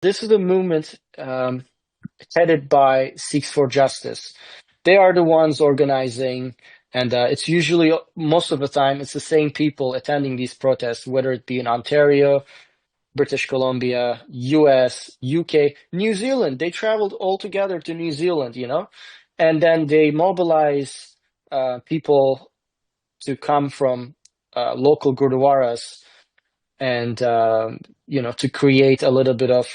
This is a movement headed by Sikhs for Justice. They are the ones organizing, and it's usually, most of the time, it's the same people attending these protests, whether it be in Ontario, British Columbia, US, UK, New Zealand. They traveled all together to New Zealand, and then they mobilize people to come from local gurdwaras and to create a little bit of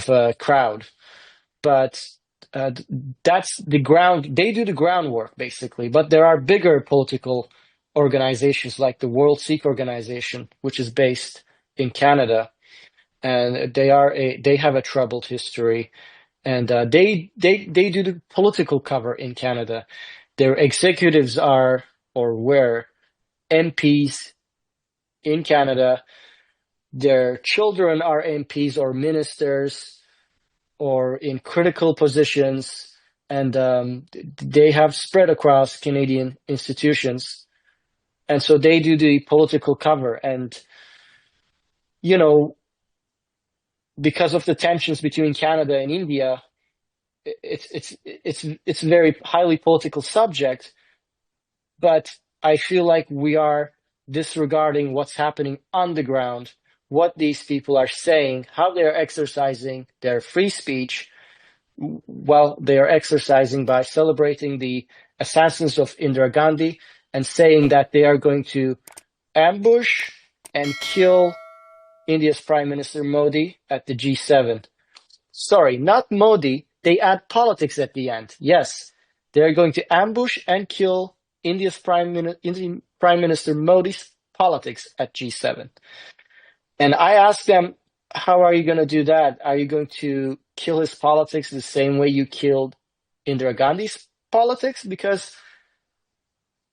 a crowd. But uh, that's the ground. They do the groundwork basically. But there are bigger political organizations like the World Sikh Organization, which is based in Canada, and they have a troubled history, and they do the political cover in Canada. Their executives are or were MPs in Canada. Their children are MPs or ministers or in critical positions, and they have spread across Canadian institutions. And so they do the political cover. And, you know, because of the tensions between Canada and India, it's a very highly political subject, but I feel like we are disregarding what's happening on the ground, what these people are saying, how they're exercising their free speech. Well, they are exercising by celebrating the assassins of Indira Gandhi and saying that they are going to ambush and kill India's Prime Minister Modi at the G7. Sorry, not Modi. They add politics at the end. Yes, they're going to ambush and kill Indian Prime Minister Modi's politics at G7. And I asked them, how are you going to do that? Are you going to kill his politics the same way you killed Indira Gandhi's politics? Because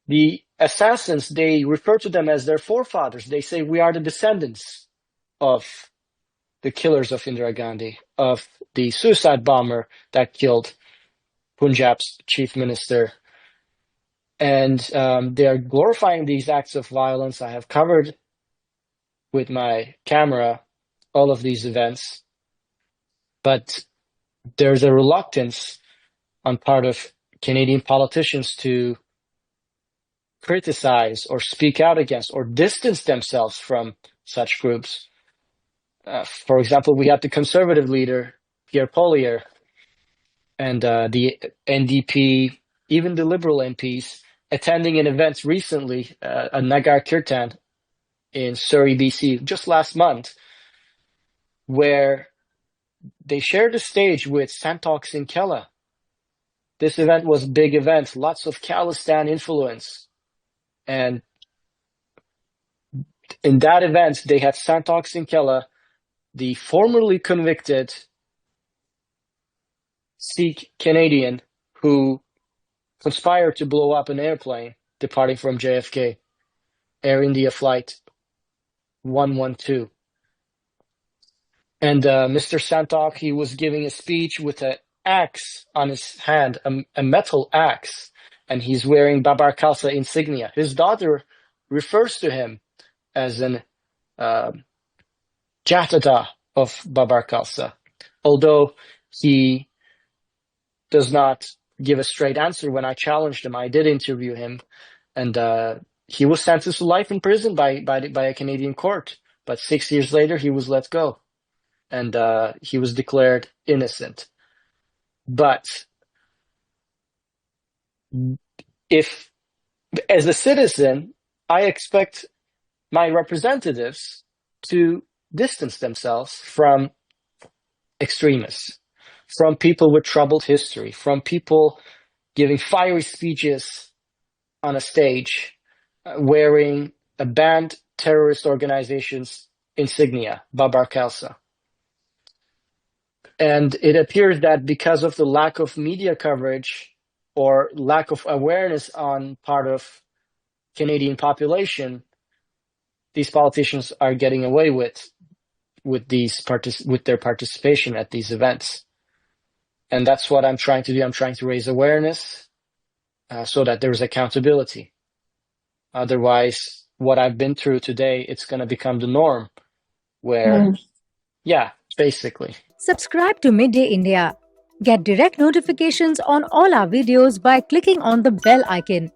the assassins, they refer to them as their forefathers. They say we are the descendants of the killers of Indira Gandhi, of the suicide bomber that killed Punjab's chief minister. And they are glorifying these acts of violence. I have covered with my camera all of these events, but there's a reluctance on part of Canadian politicians to criticize or speak out against or distance themselves from such groups. For example, we had the Conservative leader, Pierre Poilievre, and the NDP, even the Liberal MPs, attending an event recently, a Nagar Kirtan in Surrey, BC, just last month, where they shared the stage with Santokh Singh. This event was a big event, lots of Khalistan influence. And in that event, they had Santokh Singh, the formerly convicted Sikh Canadian who conspired to blow up an airplane departing from JFK, Air India Flight 112. And Mr. Santokh, he was giving a speech with an axe on his hand, a metal axe, and he's wearing Babar Khalsa insignia. His daughter refers to him as an Jatata of Babar Khalsa, although he does not give a straight answer. When I challenged him, I did interview him, and he was sentenced to life in prison by a Canadian court. But 6 years later, he was let go, and he was declared innocent. But if, as a citizen, I expect my representatives to distance themselves from extremists, from people with troubled history, from people giving fiery speeches on a stage, wearing a banned terrorist organization's insignia, Babar Khalsa. And it appears that because of the lack of media coverage or lack of awareness on part of Canadian population, these politicians are getting away with their participation at these events. And that's what I'm trying to do. I'm trying to raise awareness so that there's accountability. Otherwise, what I've been through today, it's going to become the norm, where Yeah, basically. Subscribe to Midday India. Get direct notifications on all our videos by clicking on the bell icon.